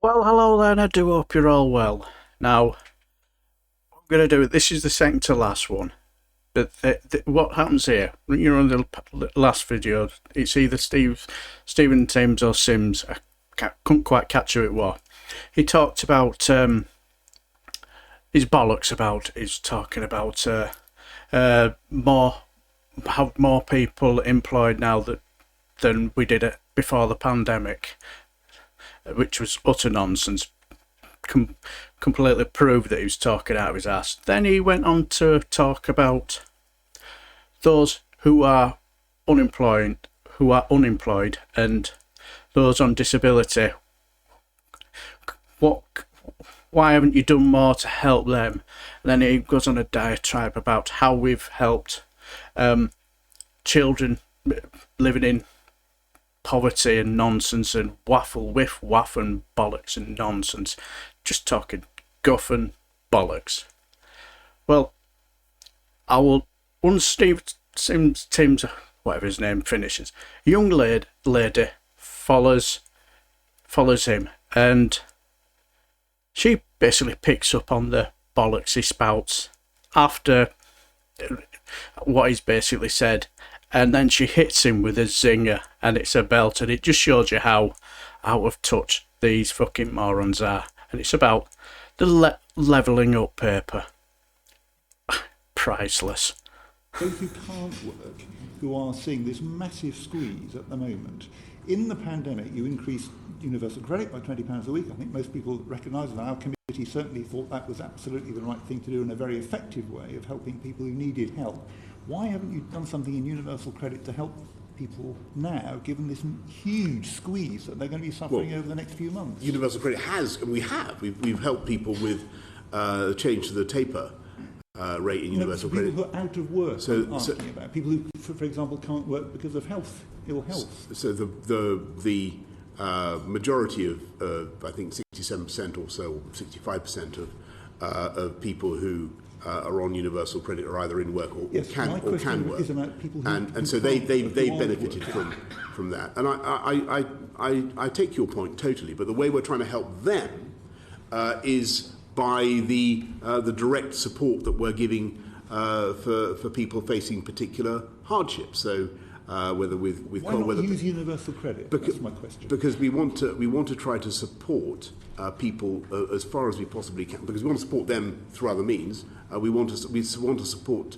Well, hello then. I do hope you're all well. Now, I'm going to do it. This is the second to last one. But what happens here? You're on the last video. It's either Stephen Timms or Sims. Couldn't quite catch who it was. He talked about his bollocks about. He's talking about more have more people employed now than we did it before the pandemic, which was utter nonsense. Completely proved that he was talking out of his ass. Then he went on to talk about those who are unemployed, and those on disability. What? Why haven't you done more to help them? Then he goes on a diatribe about how we've helped children living in poverty and nonsense and waff and bollocks and nonsense. Just talking guff and bollocks. Well, I will, once Tim's, whatever his name, finishes, a young lady follows him, and she basically picks up on the bollocks he spouts after what he's basically said, and then she hits him with a zinger, and it's a belt, and it just shows you how out of touch these fucking morons are. And it's about the levelling up paper. Priceless. Those who can't work, who are seeing this massive squeeze at the moment. In the pandemic, you increased universal credit by £20 a week. I think most people recognise that. Our committee certainly thought that was absolutely the right thing to do and a very effective way of helping people who needed help. Why haven't you done something in universal credit to help people now, given this huge squeeze that they're going to be suffering over the next few months? Universal credit has, and we've helped people with change to the taper rate in universal credit. People who are out of work, I'm asking about. People who, for example, can't work because of ill health. So the majority of, I think 67% or so, 65% of people who are on universal credit are either in work or can work, and so they benefited from that. And I take your point totally, but the way we're trying to help them is by the direct support that we're giving for people facing particular hardships. So whether with why not use universal credit? That's my question. Because we want to try to support people as far as we possibly can. Because we want to support them through other means. We want to support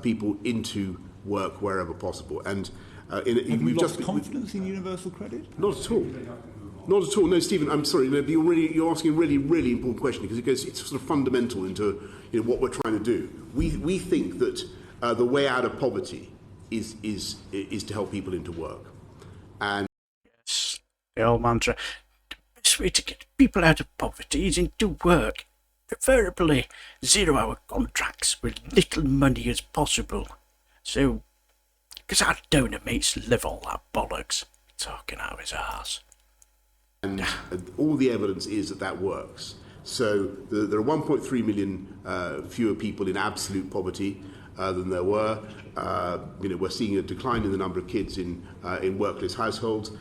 people into work wherever possible. And have you lost confidence in universal credit? Not at all. Not at all. No, Stephen, I'm sorry. No, you're asking a really, really important question because it's sort of fundamental into what we're trying to do. We think that the way out of poverty is to help people into work. And yes, the old mantra. The best way to get people out of poverty is into work. Preferably 0-hour contracts with little money as possible. So, because our donor mates live all that bollocks, talking out of his arse. And all the evidence is that works. So there are 1.3 million fewer people in absolute poverty than there were. We're seeing a decline in the number of kids in workless households.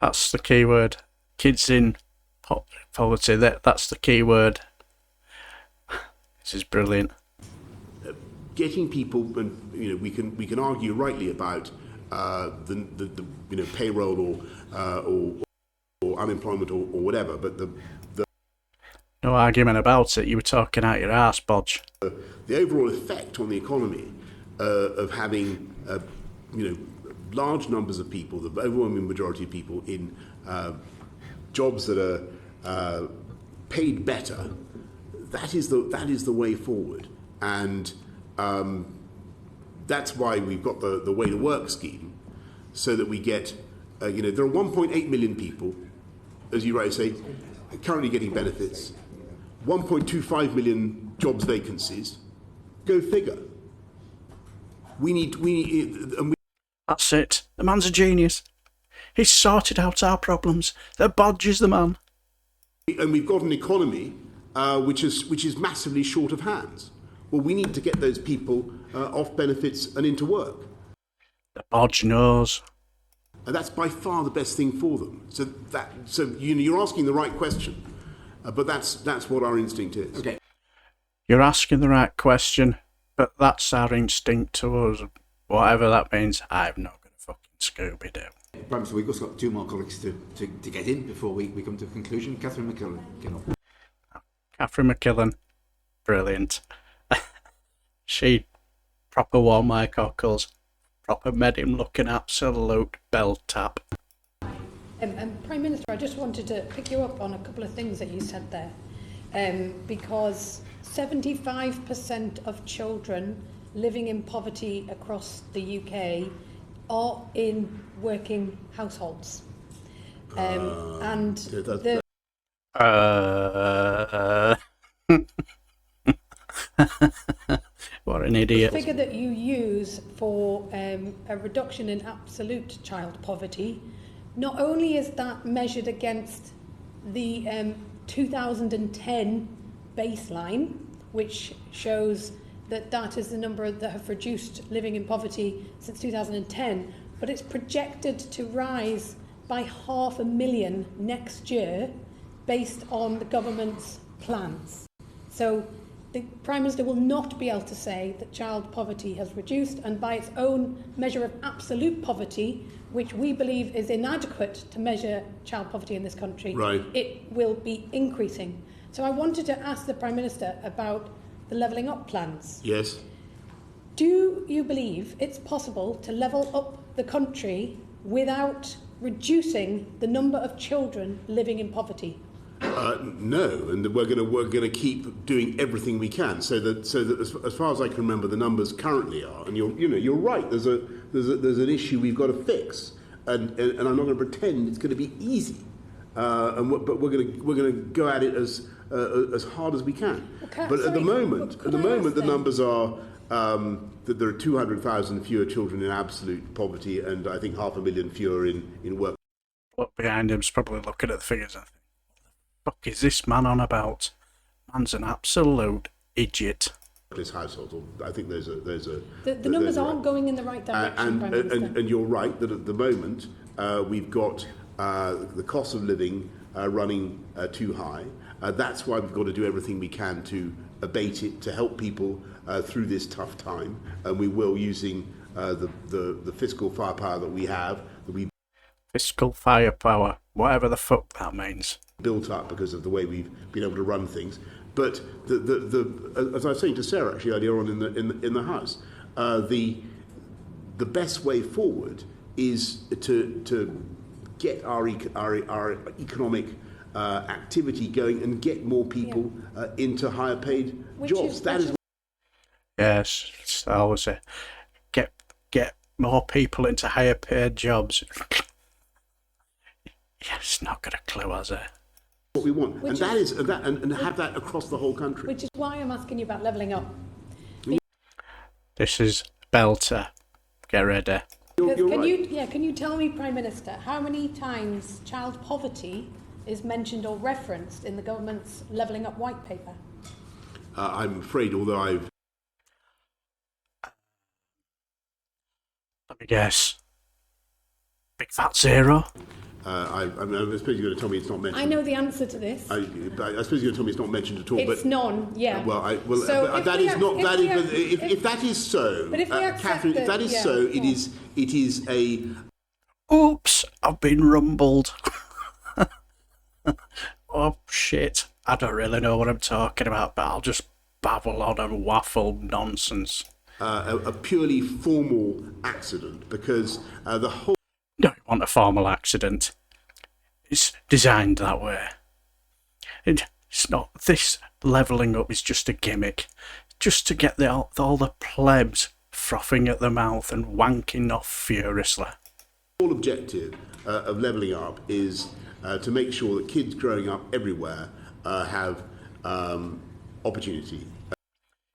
That's the key word. Kids in poverty. That's the key word. This is brilliant. Getting people, and we can argue rightly about the payroll or unemployment or whatever, but the no argument about it. You were talking out your arse, Bodge. The overall effect on the economy of having large numbers of people, the overwhelming majority of people in jobs that are paid better, that is the way forward. And that's why we've got the way to work scheme, so that we get there are 1.8 million people, as you rightly say, currently getting benefits. 1.25 million jobs vacancies. Go figure. That's it. The man's a genius. He's sorted out our problems. The Bodger's the man. And we've got an economy which is massively short of hands. Well, we need to get those people off benefits and into work. The Bodge knows. that's by far the best thing for them. So you're asking the right question, but that's what our instinct is. Okay. You're asking the right question, but that's our instinct to us. Whatever that means, I'm not going to fucking Scooby-Doo. Prime Minister, we've just got two more colleagues to get in before we come to a conclusion. Catherine Mckinnell. Catherine Mckinnell, brilliant. She proper won my cockles, proper made him look an absolute bell tap. Prime Minister, I just wanted to pick you up on a couple of things that you said there, because 75% of children living in poverty across the UK are in working households. What an idiot. The figure that you use for a reduction in absolute child poverty, not only is that measured against the 2010 baseline, which shows that is the number that have reduced living in poverty since 2010, but it's projected to rise by 500,000 next year based on the government's plans. So the Prime Minister will not be able to say that child poverty has reduced, and by its own measure of absolute poverty, which we believe is inadequate to measure child poverty in this country, right, it will be increasing. So I wanted to ask the Prime Minister about the levelling up plans. Yes. Do you believe it's possible to level up the country without reducing the number of children living in poverty? No, and we're going to keep doing everything we can so that as far as I can remember, the numbers currently are, and you're right. There's an issue we've got to fix, and I'm not going to pretend it's going to be easy, but we're going to go at it as hard as we can. But at the moment, the numbers are that there are 200,000 fewer children in absolute poverty, and I think 500,000 fewer in work. Look behind him's probably looking at the figures. I think, what the fuck is this man on about? Man's an absolute idiot. This household, I think there's a. The numbers aren't going in the right direction, Prime Minister. And you're right that at the moment we've got the cost of living running too high. That's why we've got to do everything we can to abate it, to help people through this tough time, and we will, using the fiscal firepower that we have, Fiscal firepower, whatever the fuck that means. Built up because of the way we've been able to run things. But as I was saying to Sarah actually earlier on in the House, the best way forward is to get our economic activity going and get more people into higher paid jobs. Yes, I always say, get more people into higher paid jobs. It's not got a clue, has it? What we want, and have that across the whole country. Which is why I'm asking you about levelling up. This is belter. Get ready. Can you tell me, Prime Minister, how many times child poverty is mentioned or referenced in the government's levelling up white paper? I'm afraid, although I've... Let me guess. Big fat zero? I suppose you're going to tell me it's not mentioned. I know the answer to this. I suppose you're going to tell me it's not mentioned at all. It's none, yeah. If that is so, Catherine, if that is so, it is a... Oops, I've been rumbled. Oh, shit. I don't really know what I'm talking about, but I'll just babble on and waffle nonsense. A purely formal accident, because the whole... Don't want a formal accident. It's designed that way. It's not. This levelling up is just a gimmick, just to get all the plebs frothing at the mouth and wanking off furiously. The whole objective of levelling up is to make sure that kids growing up everywhere have opportunity.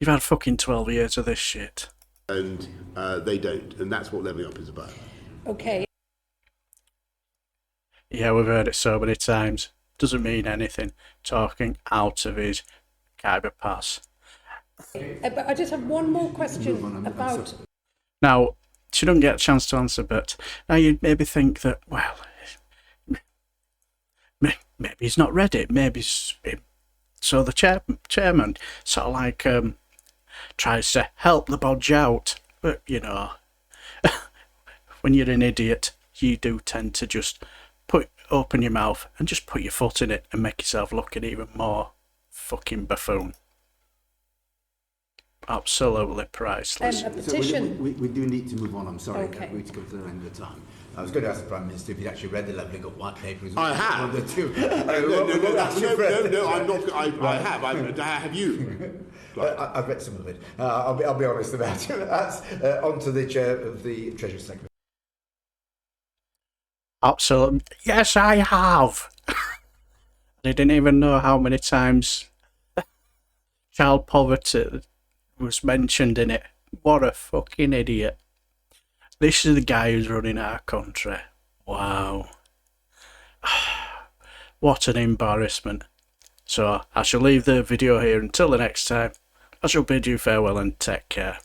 You've had fucking 12 years of this shit. And they don't, and that's what levelling up is about. Okay. Yeah, we've heard it so many times. Doesn't mean anything. Talking out of his Khyber pass. But I just have one more question about... Now, she doesn't get a chance to answer, but now you'd maybe think that, well, maybe he's not read it, maybe so the chairman sort of like tries to help the Bodge out, but you know, when you're an idiot, you do tend to just open your mouth and just put your foot in it and make yourself look even more fucking buffoon. Absolutely priceless. A petition. So we do need to move on. I'm sorry, Okay. we need to come to the end of the time. I was going to ask the Prime Minister if he'd actually read the Levelling Up White Paper. I have. No, I'm not. I have. Have you? I've read some of it. I'll be honest about it. That's on to the chair of the Treasury Secretary. Absolutely. Yes, I have. I didn't even know how many times child poverty was mentioned in it. What a fucking idiot. This is the guy who's running our country. Wow. What an embarrassment. So I shall leave the video here until the next time. I shall bid you farewell and take care.